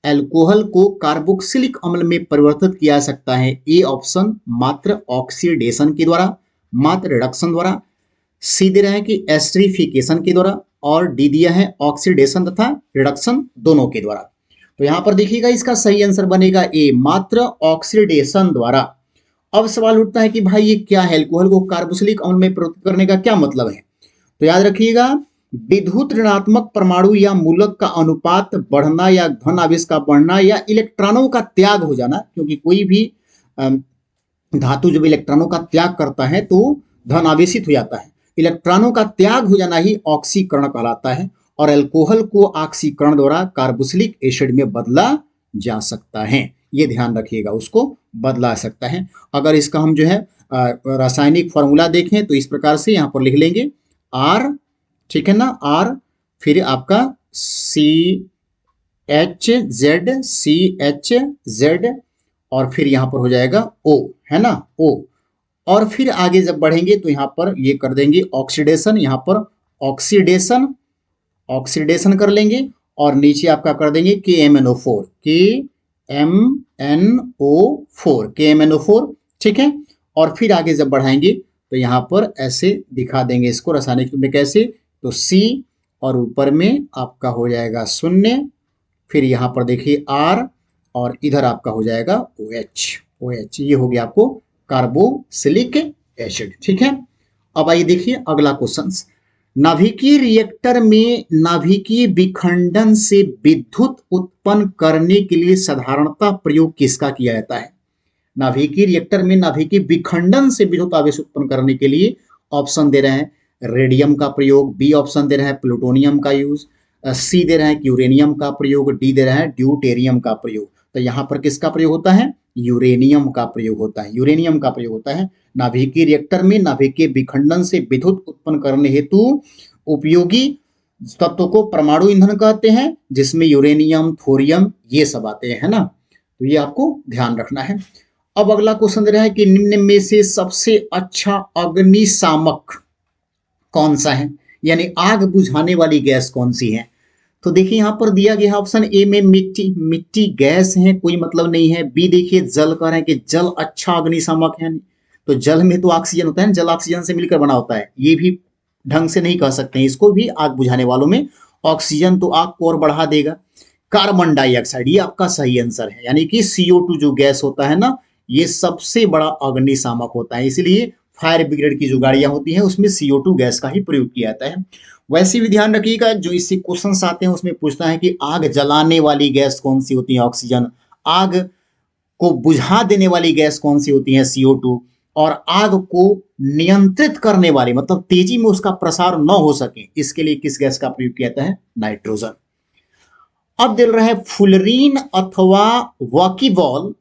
एल्कोहल को कार्बोक्सिलिक अम्ल में परिवर्तित किया जा सकता है। ए ऑप्शन मात्र ऑक्सीडेशन के द्वारा, मात्र रिडक्शन द्वारा। सी दे रहा है कि एस्टरीफिकेशन के द्वारा, और डी दिया है ऑक्सीडेशन तथा रिडक्शन दोनों के द्वारा। तो यहां पर देखिएगा इसका सही आंसर बनेगा ए, मात्र ऑक्सीडेशन द्वारा। अब सवाल उठता है कि भाई ये क्या है, एल्कोहल को कार्बोक्सिलिक अम्ल में परिवर्तित करने का क्या मतलब है। तो याद रखिएगा, विद्युत ऋणात्मक परमाणु या मूलक का अनुपात बढ़ना या धन आवेश का बढ़ना या इलेक्ट्रॉनों का त्याग हो जाना, क्योंकि कोई भी धातु जब इलेक्ट्रॉनों का त्याग करता है तो धन आवेशित हो जाता है। इलेक्ट्रॉनों का त्याग हो जाना ही ऑक्सीकरण कहलाता है। और अल्कोहल को ऑक्सीकरण द्वारा कार्बोक्सिलिक एसिड में बदला जा सकता है, ये ध्यान रखिएगा, उसको बदला सकता है। अगर इसका हम जो है रासायनिक फॉर्मूला देखें तो इस प्रकार से यहां पर लिख लेंगे आर, ठीक है ना, आर, फिर आपका CH और फिर यहां पर हो जाएगा O, है ना, O। और फिर आगे जब बढ़ेंगे तो यहां पर ये कर देंगे ऑक्सीडेशन, यहां पर ऑक्सीडेशन कर लेंगे, और नीचे आपका कर देंगे KMNO4, ठीक है। और फिर आगे जब बढ़ाएंगे तो यहां पर ऐसे दिखा देंगे इसको रासायनिक में कैसे, तो C और ऊपर में आपका हो जाएगा 0, फिर यहां पर देखिए R, और इधर आपका हो जाएगा OH। ये हो गया आपको कार्बोक्सिलिक एसिड, ठीक है। अब आइए देखिए अगला क्वेश्चन, नाभिकीय रिएक्टर में नाभिकीय विखंडन से विद्युत उत्पन्न करने के लिए साधारणतः प्रयोग किसका किया जाता है। नाभिकीय रिएक्टर में नाभिकीय विखंडन से विद्युत आवेश उत्पन्न करने के लिए ऑप्शन दे रहे हैं रेडियम का प्रयोग, बी ऑप्शन दे रहा है प्लूटोनियम का यूज, सी दे रहा है यूरेनियम का प्रयोग, डी दे रहा है ड्यूटेरियम का प्रयोग। तो यहां पर किसका प्रयोग होता है, यूरेनियम का प्रयोग होता है, यूरेनियम का प्रयोग होता है। नाभिकीय रिएक्टर में नाभिकीय विखंडन से विद्युत उत्पन्न करने हेतु उपयोगी तत्व को परमाणु ईंधन कहते हैं, जिसमें यूरेनियम, थोरियम ये सब आते हैं, है ना। तो ये आपको ध्यान रखना है। अब अगला क्वेश्चन दे रहा है कि निम्न में से सबसे अच्छा अग्निशामक कौन सा है, यानी आग बुझाने वाली गैस कौन सी है। तो देखिए यहां पर दिया गया ऑप्शन ए में मिट्टी गैस है, कोई मतलब नहीं है। बी देखिए जल कह रहे हैं कि जल अच्छा अग्निशामक है, तो जल में तो ऑक्सीजन होता है, जल ऑक्सीजन से मिलकर बना होता है, ये भी ढंग से नहीं कह सकते हैं इसको भी आग बुझाने वालों में। ऑक्सीजन तो आग को और बढ़ा देगा। कार्बन डाइऑक्साइड ये आपका सही आंसर है, यानी कि CO2 जो गैस होता है ना, ये सबसे बड़ा अग्निशामक होता है। इसलिए फायर ब्रिगेड की जो गाड़ियां होती हैं उसमें CO2 गैस का ही प्रयोग किया जाता है। वैसे भी ध्यान रखिएगा, जो इससे क्वेश्चन आते हैं उसमें पूछता है कि आग जलाने वाली गैस कौन सी होती है, ऑक्सीजन। आग को बुझा देने वाली गैस कौन सी होती है, CO2। और आग को नियंत्रित करने वाली, मतलब तेजी में उसका प्रसार न हो सके, इसके लिए किस गैस का प्रयोग किया जाता है, नाइट्रोजन। अब दिल रहा है फुलरीन अथवा वॉकीबॉल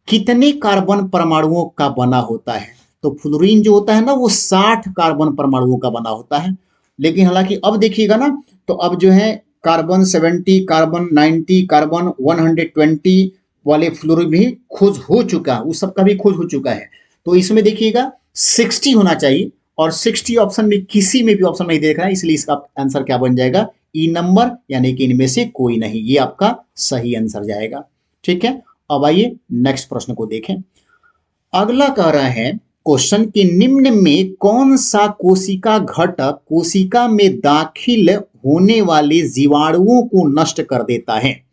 कितने कार्बन परमाणुओं का बना होता है। तो फ्लोरीन जो होता है ना वो 60 कार्बन परमाणुओं का बना होता है। लेकिन हालांकि अब देखिएगा ना, तो अब जो है कार्बन 70, कार्बन 90, कार्बन 120 वाले फ्लोरीन भी खोज हो चुका है, उस सबका भी खोज हो चुका है। तो इसमें देखिएगा 60 होना चाहिए, और 60 ऑप्शन में किसी में भी ऑप्शन नहीं देख रहा है, इसलिए इसका आंसर क्या बन जाएगा, ई नंबर, यानी कि इनमें से कोई नहीं, ये आपका सही आंसर जाएगा। ठीक है, अब आइए नेक्स्ट प्रश्न को देखें। अगला कह रहा है क्वेश्चन कि निम्न में कौन सा कोशिका घटक कोशिका में दाखिल होने वाले जीवाणुओं को नष्ट कर देता है।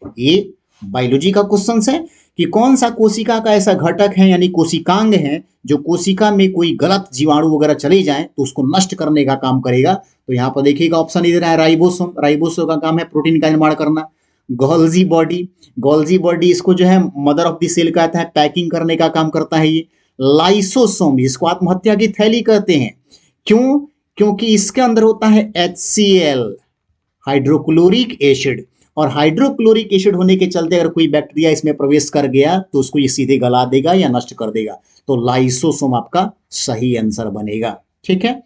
ये बायोलॉजी का क्वेश्चन है कि कौन सा कोशिका का ऐसा घटक है यानी कोशिकांग है जो कोशिका में कोई गलत जीवाणु वगैरह चले जाएं तो उसको नष्ट करने का काम करेगा। तो यहाँ पर देखिएगा ऑप्शन इधर है राइबोसोम। राइबोसोम का काम है प्रोटीन का निर्माण करना। गोल्जी बॉडी, गोल्जी बॉडी इसको जो है मदर ऑफ द सेल कहता है, पैकिंग करने का काम करता है ये। लाइसोसोम जिसको आत्महत्या की थैली कहते हैं, क्यों? क्योंकि इसके अंदर होता है HCl, हाइड्रोक्लोरिक एसिड, और हाइड्रोक्लोरिक एसिड होने के चलते अगर कोई बैक्टीरिया इसमें प्रवेश कर गया तो उसको ये सीधे गला देगा या नष्ट कर देगा। तो लाइसोसोम आपका सही आंसर बनेगा। ठीक है,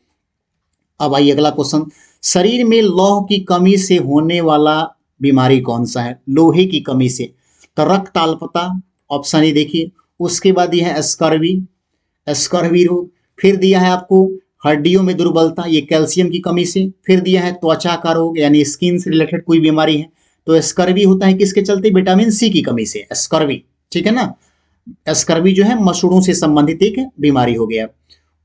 अब आइए अगला क्वेश्चन। शरीर में लौह की कमी से होने वाला बीमारी कौन सा है? लोहे की कमी से। तो रक्त अल्पता ऑप्शन ए देखिए, उसके बाद यह है स्कर्वी, स्कर्वी रोग, फिर दिया है आपको हड्डियों में दुर्बलता, ये कैल्शियम की कमी से, फिर दिया है त्वचा का रोग यानी स्किन से रिलेटेड कोई बीमारी है। तो स्कर्वी होता है किसके चलते? विटामिन सी की कमी से, स्कर्वी। ठीक है ना, स्कर्वी जो है मसूड़ों से संबंधित एक बीमारी हो गया।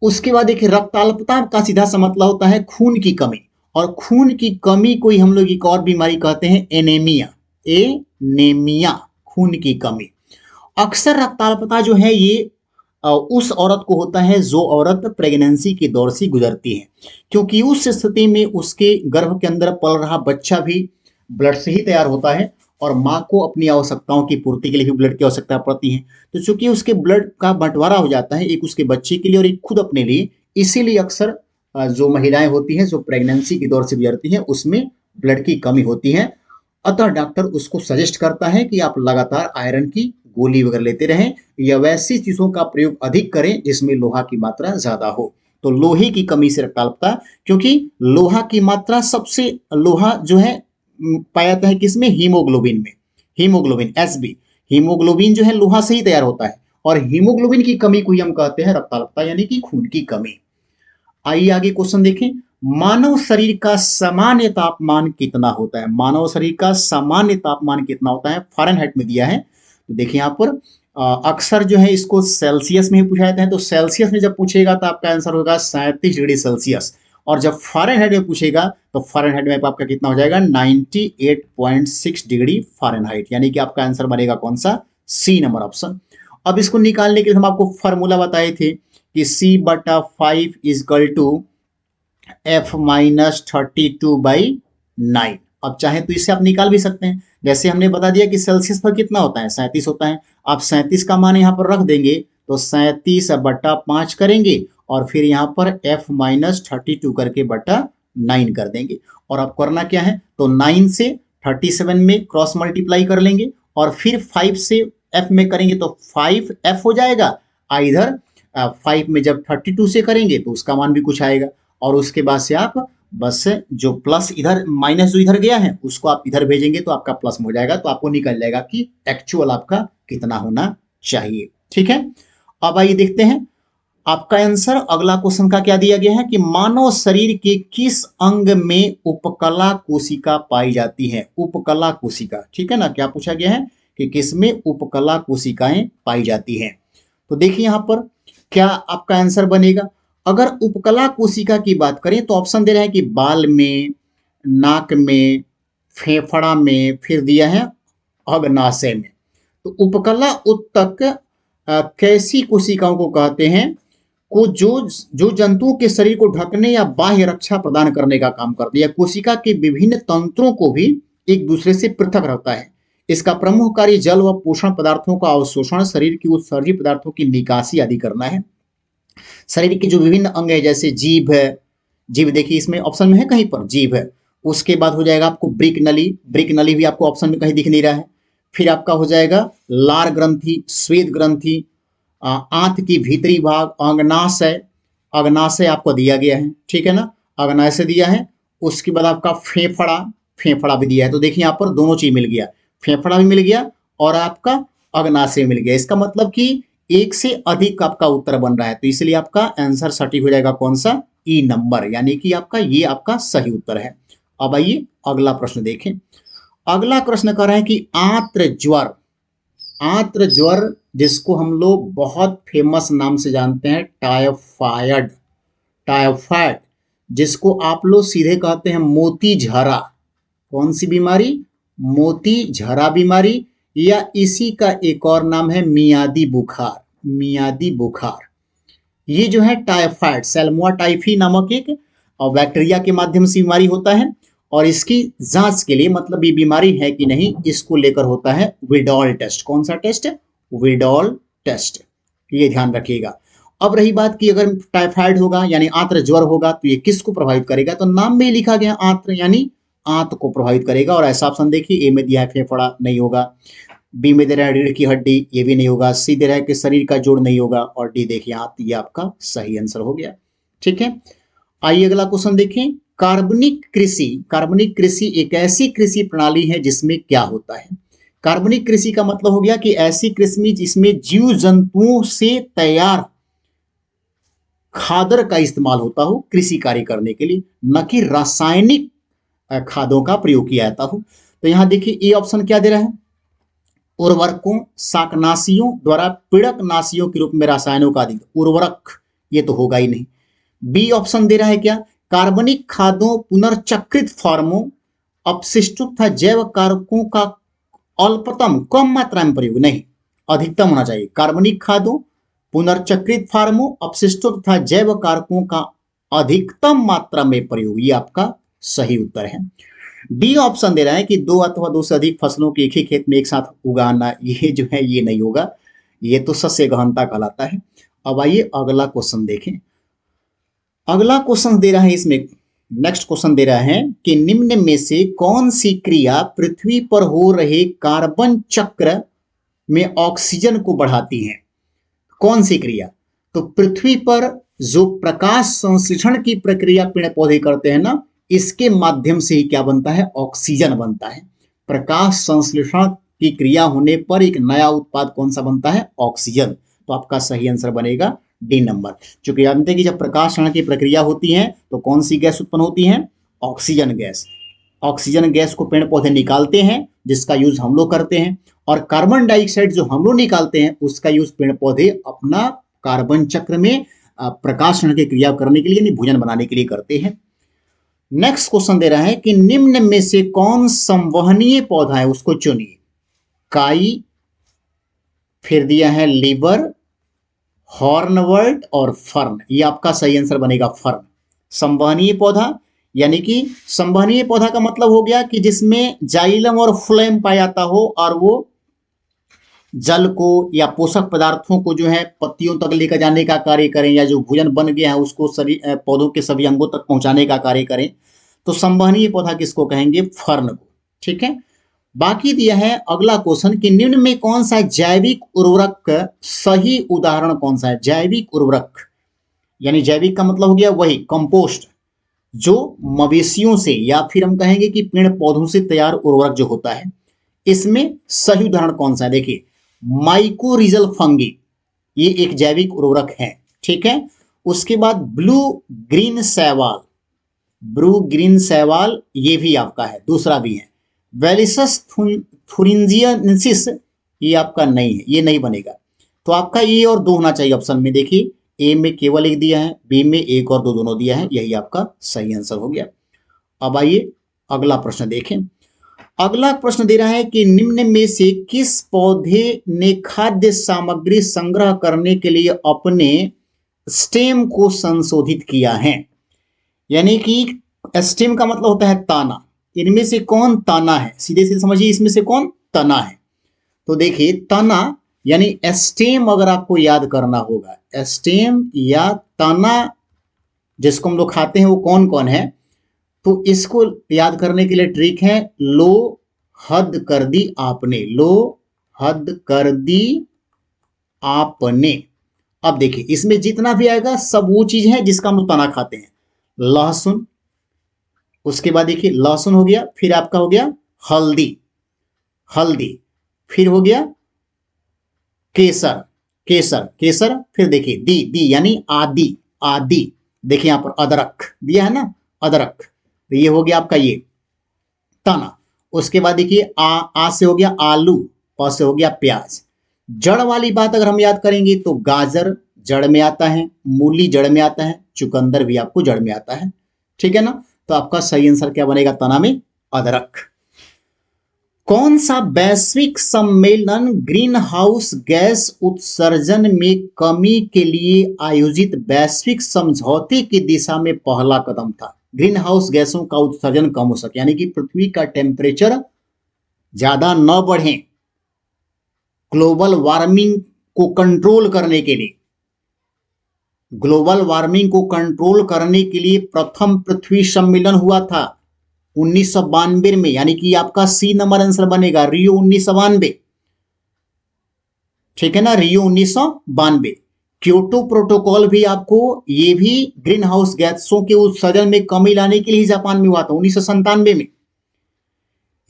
उसके बाद देखिए रक्ताल्पता का सीधा सा मतलब होता है खून की कमी, और खून की कमी को ही हम लोग एक और बीमारी कहते हैं एनीमिया, एनीमिया, खून की कमी। अक्सर रक्ताल्पता जो है ये उस औरत को होता है जो औरत प्रेगनेंसी के दौर से गुजरती है, क्योंकि उस स्थिति में उसके गर्भ के अंदर पल रहा बच्चा भी ब्लड से ही तैयार होता है और माँ को अपनी आवश्यकताओं की पूर्ति के लिए भी ब्लड की आवश्यकता पड़ती है। तो चूंकि उसके ब्लड का बंटवारा हो जाता है, एक उसके बच्चे के लिए और एक खुद अपने लिए, इसीलिए अक्सर जो महिलाएं होती हैं जो प्रेगनेंसी के दौर से गुजरती हैं उसमें ब्लड की कमी होती है। अतः डॉक्टर उसको सजेस्ट करता है कि आप लगातार आयरन की गोली वगैरह लेते रहें या वैसी चीजों का प्रयोग अधिक करें जिसमें लोहा की मात्रा ज्यादा हो। तो लोहे की कमी से रक्ताल्पता, क्योंकि लोहा की मात्रा सबसे, लोहा जो है पाया जाता है किसमें? हीमोग्लोबिन में। हीमोग्लोबिन Hb, हीमोग्लोबिन जो है लोहा से ही तैयार होता है, और हीमोग्लोबिन की कमी को ही हम कहते हैं रक्ताल्पता यानी कि खून की कमी। आइए आगे क्वेश्चन देखें। मानव शरीर का सामान्य तापमान कितना होता है? मानव शरीर का सामान्य तापमान कितना होता है? फ़ारेनहाइट में दिया है। तो देखिए यहाँ पर अक्सर जो है इसको सेल्सियस में ही पूछा जाता है, तो सेल्सियस में जब पूछेगा तो आपका आंसर होगा 37 डिग्री सेल्सियस, और जब फ़ारेनहाइट में पूछेगा तो फ़ारेनहाइट में आपका कितना हो जाएगा? 98.6 डिग्री फ़ारेनहाइट, यानी कि आपका आंसर बनेगा कौन सा? C number option. अब इसको निकालने के लिए हम आपको फार्मूला बताए थे कि C/5 इजकल टू F-32/9। अब चाहे तो इससे आप निकाल भी सकते हैं, जैसे हमने बता दिया कि सेल्सियस पर कितना होता है? 37 होता है। आप 37 का मान यहाँ पर रख देंगे तो 37/5 करेंगे और फिर यहाँ पर F-32 करके बटा 9 कर देंगे। और अब करना क्या है? तो 9 से 37 में क्रॉस मल्टीप्लाई कर लेंगे और फिर 5 से F में करेंगे तो 5F हो जाएगा। इधर 5 में जब 32 से करेंगे तो उसका मान भी कुछ आएगा, और उसके बाद से आप बस जो प्लस इधर माइनस जो इधर गया है उसको आप इधर भेजेंगे तो आपका प्लस हो जाएगा, तो आपको निकल जाएगा कि एक्चुअल आपका कितना होना चाहिए। ठीक है, अब आइए देखते हैं आपका आंसर। अगला क्वेश्चन का क्या दिया गया है कि मानव शरीर के किस अंग में उपकला कोशिका पाई जाती है? उपकला कोशिका, ठीक है ना, क्या पूछा गया है कि किसमें उपकला कोशिकाएं पाई जाती हैं? तो देखिए यहाँ पर क्या आपका आंसर बनेगा। अगर उपकला कोशिका की बात करें तो ऑप्शन दे रहे हैं कि बाल में, नाक में, फेफड़ा में, फिर दिया है अग्नाशय में। तो उपकला उत्तक कैसी कोशिकाओं को कहते हैं को जो जंतुओं के शरीर को ढकने या बाह्य रक्षा प्रदान करने का काम करती है। कोशिका के विभिन्न तंत्रों को भी एक दूसरे से पृथक रखता है। इसका प्रमुख कार्य जल व पोषण पदार्थों का अवशोषण, शरीर की उत्सर्जित पदार्थों की निकासी आदि करना है। शरीर के जो विभिन्न अंग है जैसे जीभ है, जीभ देखिए इसमें ऑप्शन में है कहीं पर जीभ है। उसके बाद हो जाएगा आपको ब्रिक नली, ब्रिक नली भी आपको ऑप्शन में कहीं दिख नहीं रहा है। फिर आपका हो जाएगा लार ग्रंथि, श्वेत ग्रंथि, आंत की भीतरी भाग, अग्नाशय, अग्नाशय आपको दिया गया है, ठीक है ना, अग्नाशय दिया है। उसके बाद आपका फेफड़ा, फेफड़ा भी दिया है। तो देखिए यहाँ पर दोनों चीज मिल गया, फेफड़ा भी मिल गया और आपका अग्नाशय मिल गया। इसका मतलब कि एक से अधिक आपका उत्तर बन रहा है, तो इसलिए आपका आंसर सटीक हो जाएगा कौन सा? ई नंबर, यानी कि आपका ये आपका सही उत्तर है। अब आइए अगला प्रश्न देखें। अगला प्रश्न कर रहे हैं कि आंत्र ज्वर, आंत्र ज्वर जिसको हम लोग बहुत फेमस नाम से जानते हैं टाइफाइड, टाइफाइड जिसको आप लोग सीधे कहते हैं मोती झारा। कौन सी बीमारी? मोती झरा बीमारी, या इसी का एक और नाम है मियादी बुखार। मियादी बुखार ये जो है टाइफाइड, सैल्मोआ टाइफी नामक एक और बैक्टीरिया के माध्यम से बीमारी होता है, और इसकी जांच के लिए मतलब ये बीमारी है कि नहीं इसको लेकर होता है विडॉल टेस्ट। कौन सा टेस्ट? विडॉल टेस्ट, ये ध्यान रखिएगा। अब रही बात कि अगर टाइफाइड होगा यानी आंत्र ज्वर होगा तो ये किसको प्रभावित करेगा, तो नाम में लिखा गया आंत्र यानी आंत को प्रभावित करेगा। और ऐसा ऑप्शन देखिए, ए में दिया है फेफड़ा, नहीं होगा। बी में दे रहा है रीढ़ की हड्डी, ये भी नहीं होगा। सी दे रहा है कि शरीर का जोड़, नहीं होगा। और डी देखिए आंत, ये आपका सही आंसर हो गया। ठीक है, आइए अगला क्वेश्चन देखें। कार्बनिक कृषि, कार्बनिक कृषि एक ऐसी कृषि प्रणाली है जिसमें क्या होता है? कार्बनिक कृषि का मतलब हो गया कि ऐसी कृषि जिसमें जीव जंतुओं से तैयार खादर का इस्तेमाल होता हो कृषि कार्य करने के लिए, न कि रासायनिक खादों का प्रयोग किया जाता हो। तो यहां देखिए ए ऑप्शन क्या दे रहा है, उर्वरकों शाकनाशियों द्वारा पीड़कनाशियों के रूप में रसायनों का अधिक उर्वरक, ये तो होगा ही नहीं। बी ऑप्शन दे रहा है क्या, कार्बनिक खादों पुनर्चक्रित फॉर्मों अपशिष्टों तथा जैव कारकों का अल्पतम कम मात्रा में प्रयोग, नहीं अधिकतम होना चाहिए। कार्बनिक खादों पुनर्चक्रित फार्मों अपशिष्टों तथा जैव कारकों का अधिकतम मात्रा में प्रयोग, ये आपका सही उत्तर है। डी ऑप्शन दे रहा है कि दो अथवा दो से अधिक फसलों के एक ही खेत में एक साथ उगाना, ये जो है ये नहीं होगा, ये तो सस्य गहनता कहलाता है। अब आइए अगला क्वेश्चन देखें। अगला क्वेश्चन दे रहा है इसमें, नेक्स्ट क्वेश्चन दे रहा है कि निम्न में से कौन सी क्रिया पृथ्वी पर हो रहे कार्बन चक्र में ऑक्सीजन को बढ़ाती है? कौन सी क्रिया? तो पृथ्वी पर जो प्रकाश संश्लेषण की प्रक्रिया पेड़ पौधे करते हैं ना, इसके माध्यम से ही क्या बनता है, ऑक्सीजन बनता है। प्रकाश संश्लेषण की क्रिया होने पर एक नया उत्पाद कौन सा बनता है, ऑक्सीजन। तो आपका सही आंसर बनेगा डी नंबर। चूंकि जानते हैं कि जब प्रकाश संश्लेषण की प्रक्रिया होती है तो कौन सी गैस उत्पन्न होती है, ऑक्सीजन गैस। ऑक्सीजन गैस को पेड़ पौधे निकालते हैं जिसका यूज हम लोग करते हैं, और कार्बन डाइऑक्साइड जो हम लोग निकालते हैं उसका यूज पेड़ पौधे अपना कार्बन चक्र में प्रकाश की क्रिया करने के लिए यानी भोजन बनाने के लिए करते हैं। नेक्स्ट क्वेश्चन दे रहा है कि निम्न में से कौन संवहनीय पौधा है, उसको चुनिए। काई, फिर दिया है लीवर, हॉर्नवर्ट और फर्न, ये आपका सही आंसर बनेगा फर्न। संवहनीय पौधा यानी कि संवहनीय पौधा का मतलब हो गया कि जिसमें जाइलम और फ्लोएम पाया जाता हो और वो जल को या पोषक पदार्थों को जो है पत्तियों तक लेकर जाने का कार्य करें, या जो भोजन बन गया है उसको शरीर पौधों के सभी अंगों तक पहुंचाने का कार्य करें। तो संवहनीय पौधा किसको कहेंगे, फर्न को। ठीक है, बाकी दिया है अगला क्वेश्चन कि निम्न में कौन सा जैविक उर्वरक का सही उदाहरण कौन सा है। जैविक उर्वरक यानी जैविक का मतलब हो गया वही कंपोस्ट, जो मवेशियों से या फिर हम कहेंगे कि पेड़ पौधों से तैयार उर्वरक जो होता है, इसमें सही उदाहरण कौन सा है। देखिए माइकोरिजल फंगी, ये एक जैविक उर्वरक है। ठीक है, उसके बाद ब्लू ग्रीन शैवाल, ब्लू ग्रीन शैवाल ये भी आपका है, दूसरा भी है। वेलिसस थुरिंजियंसिस ये आपका नहीं है, ये नहीं बनेगा। तो आपका ए और दो होना चाहिए ऑप्शन में। देखिए ए में केवल एक दिया है, बी में एक और दो दोनों दिया है, यही आपका सही आंसर हो गया। अब आइए अगला प्रश्न देखें। अगला प्रश्न दे रहा है कि निम्न में से किस पौधे ने खाद्य सामग्री संग्रह करने के लिए अपने स्टेम को संशोधित किया है। यानी कि स्टेम का मतलब होता है तना, इनमें से कौन तना है, सीधे सीधे समझिए इसमें से कौन तना है। तो देखिए तना यानी स्टेम अगर आपको याद करना होगा, स्टेम या तना जिसको हम लोग खाते हैं वो कौन कौन है, तो इसको याद करने के लिए ट्रिक है, लो हद कर दी आपने, लो हद कर दी आपने। अब देखिए इसमें जितना भी आएगा सब वो चीज है जिसका हम लोग तना खाते हैं। लहसुन, उसके बाद देखिए लहसुन हो गया, फिर आपका हो गया हल्दी, हल्दी, फिर हो गया केसर, केसर, केसर, फिर देखिए दी, दी यानी आदि, आदि, देखिए यहां पर अदरक दिया है ना, अदरक, तो ये हो गया आपका ये तना। उसके बाद देखिए आ से हो गया आलू, प से हो गया प्याज। जड़ वाली बात अगर हम याद करेंगे तो गाजर जड़ में आता है, मूली जड़ में आता है, चुकंदर भी आपको जड़ में आता है। ठीक है ना, तो आपका सही आंसर क्या बनेगा, तना में अदरक। कौन सा वैश्विक सम्मेलन ग्रीन हाउस गैस उत्सर्जन में कमी के लिए आयोजित वैश्विक समझौते की दिशा में पहला कदम था? ग्रीन हाउस गैसों का उत्सर्जन कम हो सके, यानी कि पृथ्वी का टेम्परेचर ज्यादा न बढ़े, ग्लोबल वार्मिंग को कंट्रोल करने के लिए, ग्लोबल वार्मिंग को कंट्रोल करने के लिए प्रथम पृथ्वी सम्मेलन हुआ था 1992 में, यानी कि आपका सी नंबर आंसर बनेगा, रियो 1992। ठीक है ना, रियो 1992। क्योटो प्रोटोकॉल भी आपको, ये भी ग्रीन हाउस गैसों के उत्सर्जन में कमी लाने के लिए जापान में हुआ था 1997 में।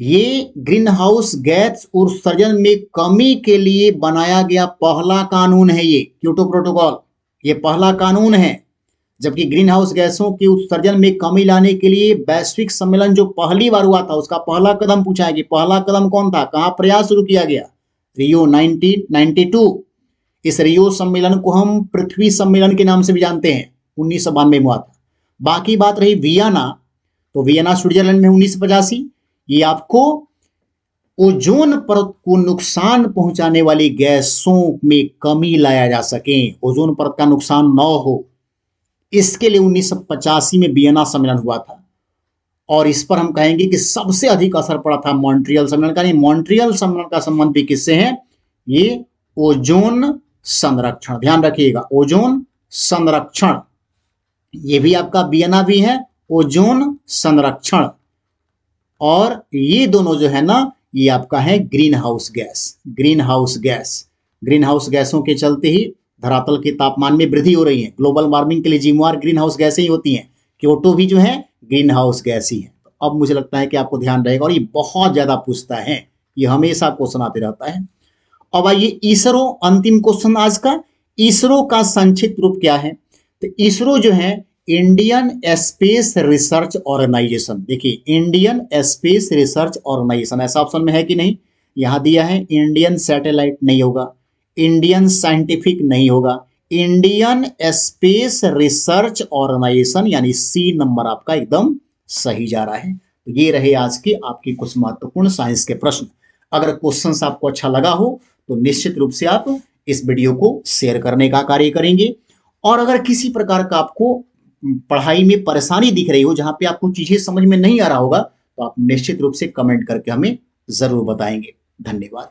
ये ग्रीन हाउस गैस उत्सर्जन में कमी के लिए बनाया गया पहला कानून है ये क्योटो प्रोटोकॉल, ये पहला कानून है। जबकि ग्रीन हाउस गैसों के उत्सर्जन में कमी लाने के लिए वैश्विक सम्मेलन जो पहली बार हुआ था उसका पहला कदम पूछा है कि पहला कदम कौन था, कहां प्रयास शुरू किया गया? रियो 1992। इस रियो सम्मेलन को हम पृथ्वी सम्मेलन के नाम से भी जानते हैं, 1992 में हुआ था। बाकी बात रही वियना, तो वियना स्विट्जरलैंड में 1985। ये आपको ओजोन परत को नुकसान पहुंचाने वाली गैसों में कमी लाया जा सके, ओजोन परत का नुकसान न हो, इसके लिए 1985 में वियना सम्मेलन हुआ था। और इस पर हम कहेंगे कि सबसे अधिक असर पड़ा था मॉन्ट्रियल सम्मेलन का। मॉन्ट्रियल सम्मेलन का संबंध भी किससे है? ये ओजोन संरक्षण, ध्यान रखिएगा, ओजोन संरक्षण, ये भी आपका वियना भी है, ओजोन संरक्षण। और ये दोनों जो है ना, ये आपका है green house gas, green house gas. Green house गैसों के चलते ही धरातल के तापमान में वृद्धि हो रही है। ग्लोबल वार्मिंग के लिए जिम्मेवार ग्रीन हाउस गैसें ही होती हैं। क्योटो भी जो है ग्रीन हाउस गैस ही है। तो अब मुझे लगता है कि आपको ध्यान रहेगा, और ये बहुत ज्यादा पूछता है, ये हमेशा क्वेश्चन आते रहता है। अब आइए इसरो, अंतिम क्वेश्चन आज का। इसरो का संक्षिप्त रूप क्या है? तो इसरो जो है इंडियन स्पेस रिसर्च ऑर्गेनाइजेशन। देखिए, इंडियन स्पेस रिसर्च ऑर्गेनाइजेशन, ऐसा ऑप्शन में है कि नहीं? यहां दिया है इंडियन सैटेलाइट नहीं होगा, इंडियन साइंटिफिक नहीं होगा, इंडियन स्पेस रिसर्च ऑर्गेनाइजेशन, यानी सी नंबर आपका एकदम सही जा रहा है। तो ये रहे आज के आपके कुछ महत्वपूर्ण साइंस के प्रश्न। अगर क्वेश्चन आपको अच्छा लगा हो तो निश्चित रूप से आप इस वीडियो को शेयर करने का कार्य करेंगे। और अगर किसी प्रकार का आपको पढ़ाई में परेशानी दिख रही हो, जहां पे आपको चीजें समझ में नहीं आ रहा होगा, तो आप निश्चित रूप से कमेंट करके हमें जरूर बताएंगे। धन्यवाद।